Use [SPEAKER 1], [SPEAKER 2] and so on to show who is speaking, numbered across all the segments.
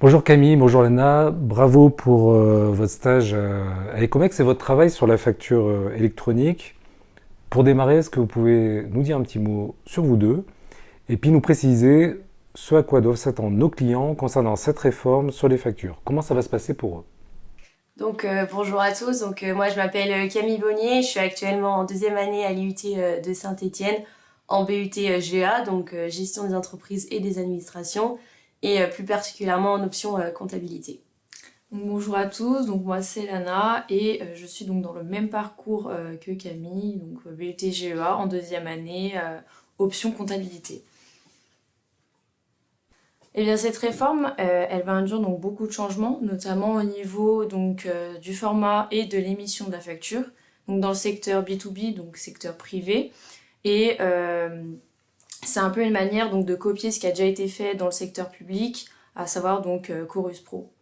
[SPEAKER 1] Bonjour Camille, bonjour Lana, bravo pour votre stage à Ecomex et votre travail sur la facture électronique. Pour démarrer, est-ce que vous pouvez nous dire un petit mot sur vous deux et puis nous préciser ce à quoi doivent s'attendre nos clients concernant cette réforme sur les factures? Comment ça va se passer pour eux?
[SPEAKER 2] Bonjour à tous. Moi je m'appelle Camille Bonnier, je suis actuellement en deuxième année à l'IUT de Saint-Étienne en BUT GEA, gestion des entreprises et des administrations et plus particulièrement en option comptabilité.
[SPEAKER 3] Bonjour à tous, moi c'est Lana et je suis donc dans le même parcours que Camille, BUT GEA en deuxième année, option comptabilité. Eh bien cette réforme, elle va induire donc beaucoup de changements, notamment au niveau du format et de l'émission de la facture, donc dans le secteur B2B, donc secteur privé, et c'est un peu une manière donc de copier ce qui a déjà été fait dans le secteur public, à savoir Chorus Pro.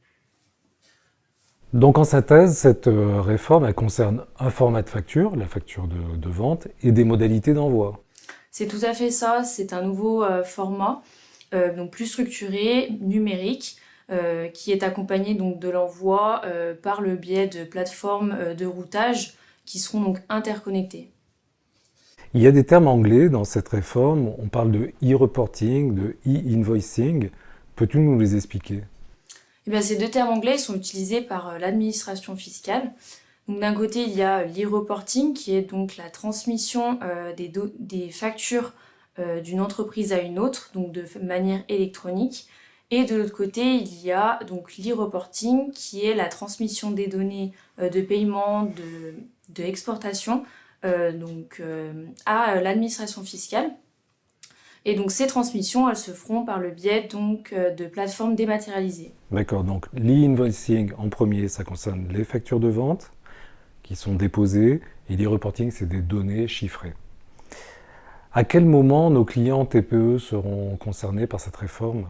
[SPEAKER 1] Donc en synthèse, cette réforme elle concerne un format de facture, la facture de vente, et des modalités d'envoi.
[SPEAKER 3] C'est tout à fait ça, c'est un nouveau format, donc plus structuré, numérique, qui est accompagné donc de l'envoi par le biais de plateformes de routage qui seront donc interconnectées.
[SPEAKER 1] Il y a des termes anglais dans cette réforme, on parle de e-reporting, de e-invoicing. Peux-tu nous les expliquer?
[SPEAKER 3] Eh bien, ces deux termes anglais sont utilisés par l'administration fiscale. Donc d'un côté, il y a l'e-reporting qui est donc la transmission des factures d'une entreprise à une autre, donc de manière électronique. Et de l'autre côté, il y a donc l'e-reporting qui est la transmission des données de paiement, de exportation à l'administration fiscale. Et donc ces transmissions, elles se feront par le biais de plateformes dématérialisées.
[SPEAKER 1] D'accord, donc l'e-invoicing en premier, ça concerne les factures de vente qui sont déposées et l'e-reporting, c'est des données chiffrées. À quel moment nos clients TPE seront concernés par cette réforme?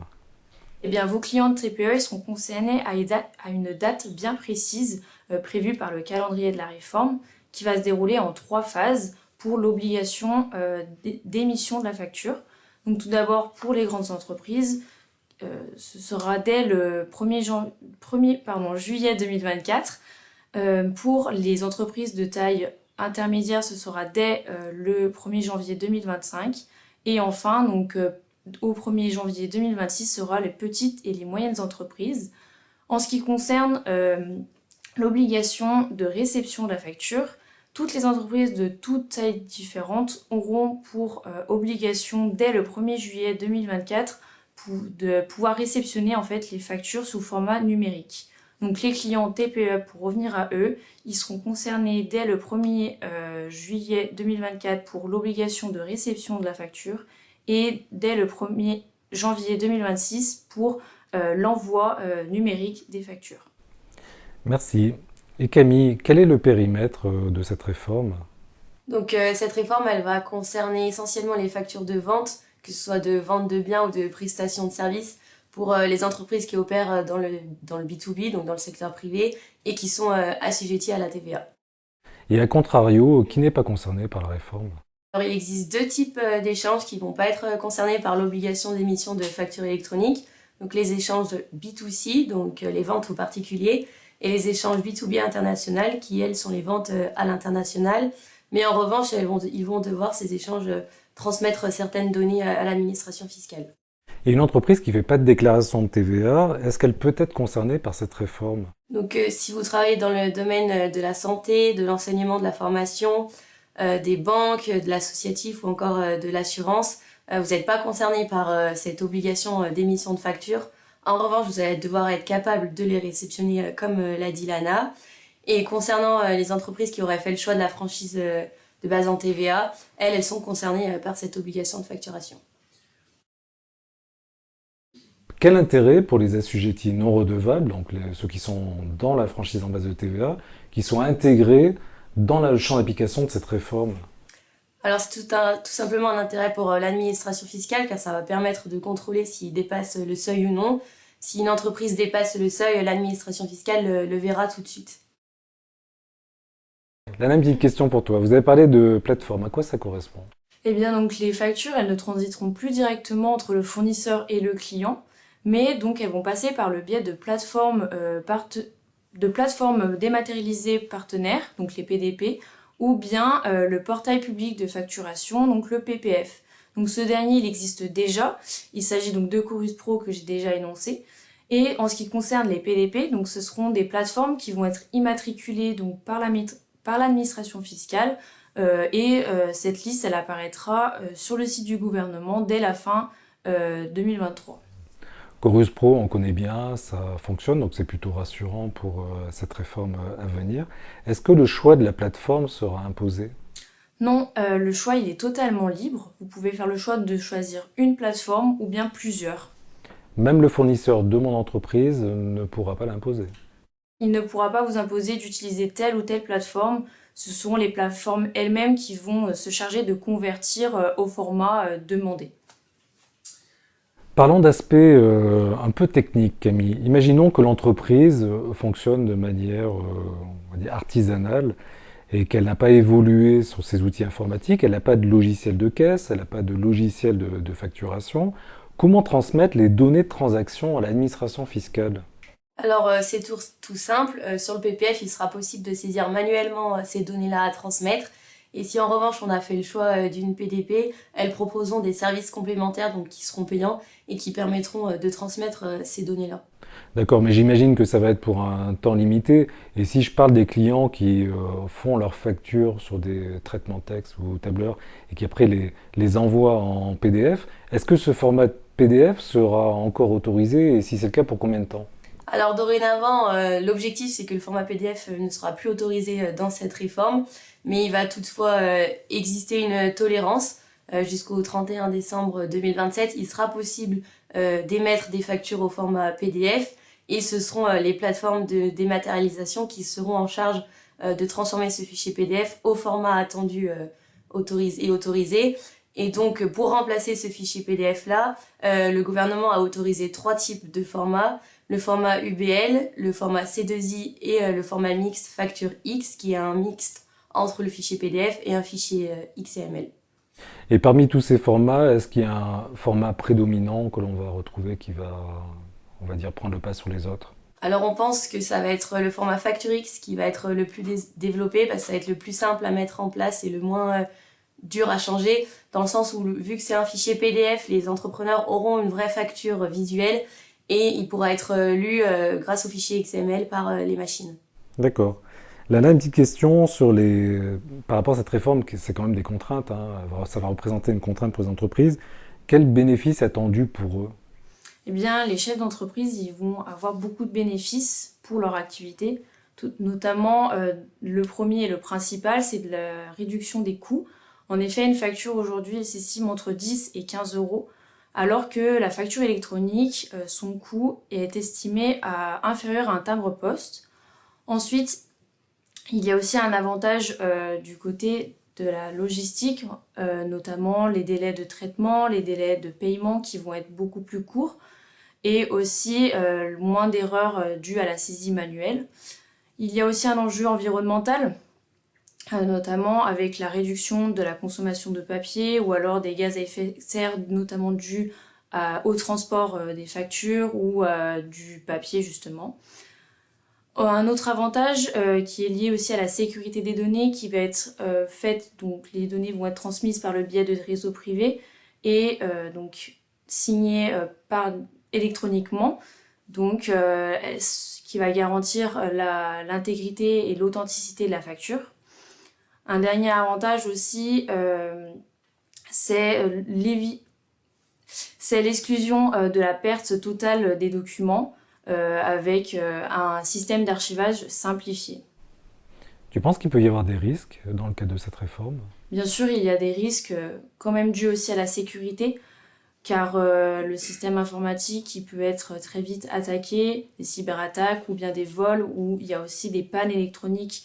[SPEAKER 3] Eh bien, vos clients de TPE ils seront concernés à une date bien précise prévue par le calendrier de la réforme qui va se dérouler en 3 phases pour l'obligation d'émission de la facture. Donc tout d'abord, pour les grandes entreprises, ce sera dès le 1er juillet 2024. Pour les entreprises de taille intermédiaire, ce sera dès le 1er janvier 2025. Et enfin, au 1er janvier 2026, sera les petites et les moyennes entreprises. En ce qui concerne l'obligation de réception de la facture, toutes les entreprises de toutes tailles différentes auront pour obligation dès le 1er juillet 2024 de pouvoir réceptionner en fait les factures sous format numérique. Donc les clients TPE, pour revenir à eux, ils seront concernés dès le 1er juillet 2024 pour l'obligation de réception de la facture et dès le 1er janvier 2026 pour l'envoi numérique des factures.
[SPEAKER 1] Merci. Et Camille, quel est le périmètre de cette réforme?
[SPEAKER 2] Cette réforme, elle va concerner essentiellement les factures de vente, que ce soit de vente de biens ou de prestations de services pour les entreprises qui opèrent dans le B2B, donc dans le secteur privé, et qui sont assujetties à la TVA.
[SPEAKER 1] Et à contrario, qui n'est pas concerné par la réforme?
[SPEAKER 2] Alors, il existe 2 types d'échanges qui ne vont pas être concernés par l'obligation d'émission de factures électroniques. Donc les échanges B2C, donc les ventes aux particuliers, et les échanges B2B international, qui elles sont les ventes à l'international. Mais en revanche, ils vont devoir, ces échanges, transmettre certaines données à l'administration fiscale.
[SPEAKER 1] Et une entreprise qui ne fait pas de déclaration de TVA, est-ce qu'elle peut être concernée par cette réforme?
[SPEAKER 2] Si vous travaillez dans le domaine de la santé, de l'enseignement, de la formation, des banques, de l'associatif ou encore de l'assurance, vous n'êtes pas concerné par cette obligation d'émission de facture. En revanche, vous allez devoir être capable de les réceptionner comme l'a dit Lana. Et concernant les entreprises qui auraient fait le choix de la franchise de base en TVA, elles sont concernées par cette obligation de facturation.
[SPEAKER 1] Quel intérêt pour les assujettis non redevables, donc ceux qui sont dans la franchise en base de TVA, qui sont intégrés dans le champ d'application de cette réforme?
[SPEAKER 2] Alors c'est tout simplement un intérêt pour l'administration fiscale car ça va permettre de contrôler s'ils dépassent le seuil ou non. Si une entreprise dépasse le seuil, l'administration fiscale le verra tout de suite.
[SPEAKER 1] La même petite question pour toi. Vous avez parlé de plateforme. À quoi ça correspond?
[SPEAKER 3] Eh bien, les factures, elles ne transiteront plus directement entre le fournisseur et le client, mais donc elles vont passer par le biais de plateformes dématérialisées partenaires, donc les PDP, ou bien le portail public de facturation, donc le PPF. Donc ce dernier, il existe déjà. Il s'agit donc de Chorus Pro que j'ai déjà énoncé. Et en ce qui concerne les PDP, donc ce seront des plateformes qui vont être immatriculées donc par l'administration fiscale. Cette liste, elle apparaîtra sur le site du gouvernement dès la fin 2023.
[SPEAKER 1] Chorus Pro, on connaît bien, ça fonctionne, donc c'est plutôt rassurant pour cette réforme à venir. Est-ce que le choix de la plateforme sera imposé?
[SPEAKER 3] Non, le choix, il est totalement libre. Vous pouvez faire le choix de choisir une plateforme ou bien plusieurs.
[SPEAKER 1] Même le fournisseur de mon entreprise ne pourra pas l'imposer.
[SPEAKER 3] Il ne pourra pas vous imposer d'utiliser telle ou telle plateforme. Ce sont les plateformes elles-mêmes qui vont se charger de convertir au format demandé.
[SPEAKER 1] Parlons d'aspects un peu techniques, Camille. Imaginons que l'entreprise fonctionne de manière on va dire artisanale et qu'elle n'a pas évolué sur ses outils informatiques, elle n'a pas de logiciel de caisse, elle n'a pas de logiciel de facturation. Comment transmettre les données de transaction à l'administration fiscale?
[SPEAKER 2] Alors, c'est tout simple. Sur le PPF, il sera possible de saisir manuellement ces données-là à transmettre. Et si en revanche, on a fait le choix d'une PDP, elles proposeront des services complémentaires donc, qui seront payants et qui permettront de transmettre ces données-là.
[SPEAKER 1] D'accord, mais j'imagine que ça va être pour un temps limité. Et si je parle des clients qui font leurs factures sur des traitements texte ou tableurs et qui après les envoient en PDF, est-ce que ce format PDF sera encore autorisé et si c'est le cas, pour combien de temps?
[SPEAKER 2] Alors dorénavant, l'objectif c'est que le format PDF ne sera plus autorisé dans cette réforme, mais il va toutefois exister une tolérance. Jusqu'au 31 décembre 2027, il sera possible d'émettre des factures au format PDF et ce seront les plateformes de dématérialisation qui seront en charge de transformer ce fichier PDF au format attendu autorisé. Et donc pour remplacer ce fichier PDF-là, le gouvernement a autorisé 3 types de formats. Le format UBL, le format C2I et le format mixte Facture X, qui est un mixte entre le fichier PDF et un fichier XML.
[SPEAKER 1] Et parmi tous ces formats, est-ce qu'il y a un format prédominant que l'on va retrouver qui va, on va dire, prendre le pas sur les autres?
[SPEAKER 2] Alors on pense que ça va être le format Facture X qui va être le plus développé parce que ça va être le plus simple à mettre en place et le moins dur à changer, dans le sens où vu que c'est un fichier PDF, les entrepreneurs auront une vraie facture visuelle et il pourra être lu grâce au fichier XML par les machines.
[SPEAKER 1] D'accord. Là, une petite question sur par rapport à cette réforme, c'est quand même des contraintes, hein. Ça va représenter une contrainte pour les entreprises. Quel bénéfice attendu pour eux?
[SPEAKER 3] Eh bien, les chefs d'entreprise, ils vont avoir beaucoup de bénéfices pour leur activité. Notamment, le premier et le principal, c'est de la réduction des coûts. En effet, une facture aujourd'hui, elle s'estime entre 10 et 15 euros, alors que la facture électronique, son coût est estimé à inférieur à un timbre-poste. Ensuite, il y a aussi un avantage du côté de la logistique, notamment les délais de traitement, les délais de paiement qui vont être beaucoup plus courts et aussi moins d'erreurs dues à la saisie manuelle. Il y a aussi un enjeu environnemental, notamment avec la réduction de la consommation de papier ou alors des gaz à effet de serre, notamment dus au transport des factures ou du papier justement. Un autre avantage qui est lié aussi à la sécurité des données qui va être faite, donc les données vont être transmises par le biais de réseaux privés et donc signées électroniquement, donc ce qui va garantir l'intégrité et l'authenticité de la facture. Un dernier avantage aussi, c'est l'exclusion de la perte totale des documents avec un système d'archivage simplifié.
[SPEAKER 1] Tu penses qu'il peut y avoir des risques dans le cadre de cette réforme?
[SPEAKER 3] Bien sûr, il y a des risques quand même dus aussi à la sécurité, car le système informatique il peut être très vite attaqué, des cyberattaques ou bien des vols, où il y a aussi des pannes électroniques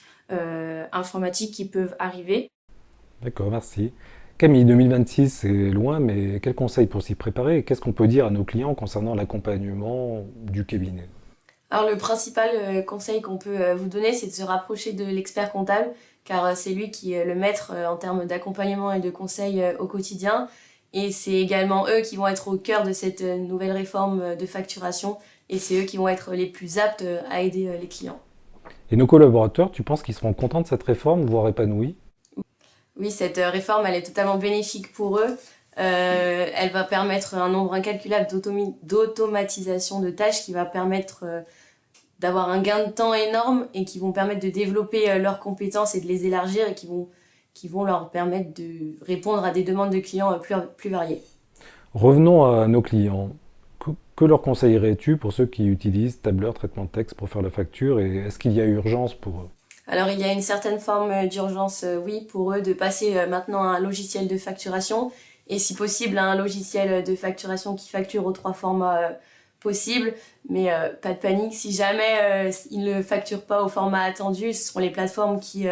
[SPEAKER 3] informatiques qui peuvent arriver.
[SPEAKER 1] D'accord, merci. Camille, 2026, c'est loin, mais quels conseils pour s'y préparer? Qu'est-ce qu'on peut dire à nos clients concernant l'accompagnement du cabinet?
[SPEAKER 2] Alors le principal conseil qu'on peut vous donner, c'est de se rapprocher de l'expert comptable, car c'est lui qui est le maître en termes d'accompagnement et de conseils au quotidien. Et c'est également eux qui vont être au cœur de cette nouvelle réforme de facturation. Et c'est eux qui vont être les plus aptes à aider les clients.
[SPEAKER 1] Et nos collaborateurs, tu penses qu'ils seront contents de cette réforme, voire épanouis?
[SPEAKER 2] Oui, cette réforme, elle est totalement bénéfique pour eux. Elle va permettre un nombre incalculable d'automatisation de tâches qui va permettre d'avoir un gain de temps énorme et qui vont permettre de développer leurs compétences et de les élargir et qui vont leur permettre de répondre à des demandes de clients plus variées.
[SPEAKER 1] Revenons à nos clients. Que leur conseillerais-tu pour ceux qui utilisent tableur, traitement de texte pour faire la facture et est-ce qu'il y a urgence pour eux?
[SPEAKER 2] Alors, il y a une certaine forme d'urgence, oui, pour eux de passer maintenant à un logiciel de facturation et si possible à un logiciel de facturation qui facture aux 3 formats possibles. Mais pas de panique, si jamais ils ne facturent pas au format attendu, ce seront les plateformes qui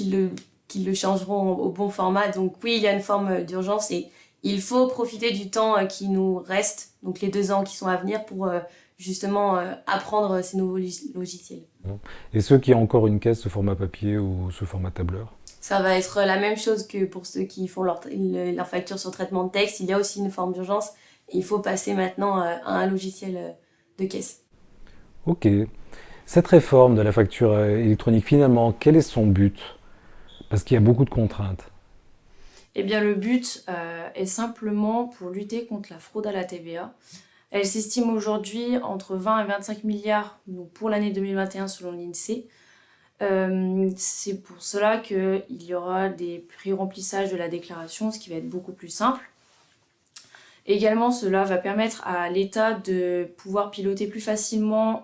[SPEAKER 2] le changeront au bon format. Donc oui, il y a une forme d'urgence et il faut profiter du temps qui nous reste, donc les 2 ans qui sont à venir pour justement apprendre ces nouveaux logiciels.
[SPEAKER 1] Et ceux qui ont encore une caisse sous format papier ou sous format tableur?
[SPEAKER 2] Ça va être la même chose que pour ceux qui font leur facture sur traitement de texte. Il y a aussi une forme d'urgence et il faut passer maintenant à un logiciel de caisse.
[SPEAKER 1] Ok. Cette réforme de la facture électronique, finalement, quel est son but? Parce qu'il y a beaucoup de contraintes.
[SPEAKER 3] Eh bien, le but est simplement pour lutter contre la fraude à la TVA. Elle s'estime aujourd'hui entre 20 et 25 milliards donc pour l'année 2021 selon l'INSEE. C'est pour cela qu'il y aura des pré-remplissages de la déclaration, ce qui va être beaucoup plus simple. Également, cela va permettre à l'État de pouvoir piloter plus facilement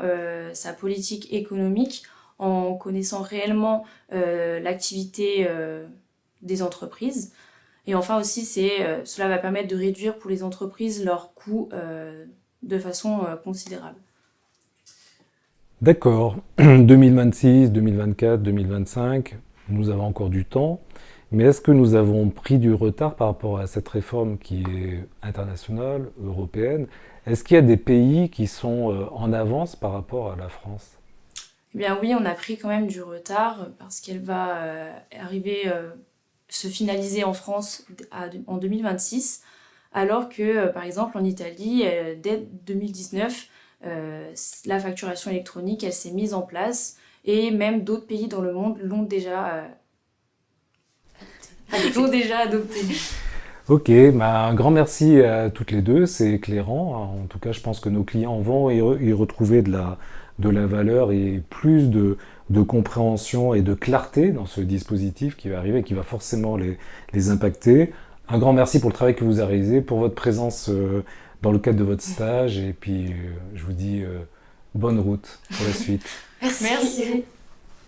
[SPEAKER 3] sa politique économique en connaissant réellement l'activité des entreprises. Et enfin aussi, cela va permettre de réduire pour les entreprises leurs coûts de façon considérable.
[SPEAKER 1] D'accord. 2026, 2024, 2025, nous avons encore du temps. Mais est-ce que nous avons pris du retard par rapport à cette réforme qui est internationale, européenne? Est-ce qu'il y a des pays qui sont en avance par rapport à la France?
[SPEAKER 3] Eh bien oui, on a pris quand même du retard parce qu'elle va arriver, se finaliser en France en 2026, alors que par exemple en Italie, dès 2019, la facturation électronique, elle s'est mise en place et même d'autres pays dans le monde l'ont déjà adopté.
[SPEAKER 1] Ok, bah un grand merci à toutes les deux, c'est éclairant. En tout cas, je pense que nos clients vont y retrouver de la valeur et plus de compréhension et de clarté dans ce dispositif qui va arriver et qui va forcément les impacter. Un grand merci pour le travail que vous avez réalisé, pour votre présence dans le cadre de votre stage et puis je vous dis bonne route pour la suite.
[SPEAKER 2] Merci.
[SPEAKER 3] Merci.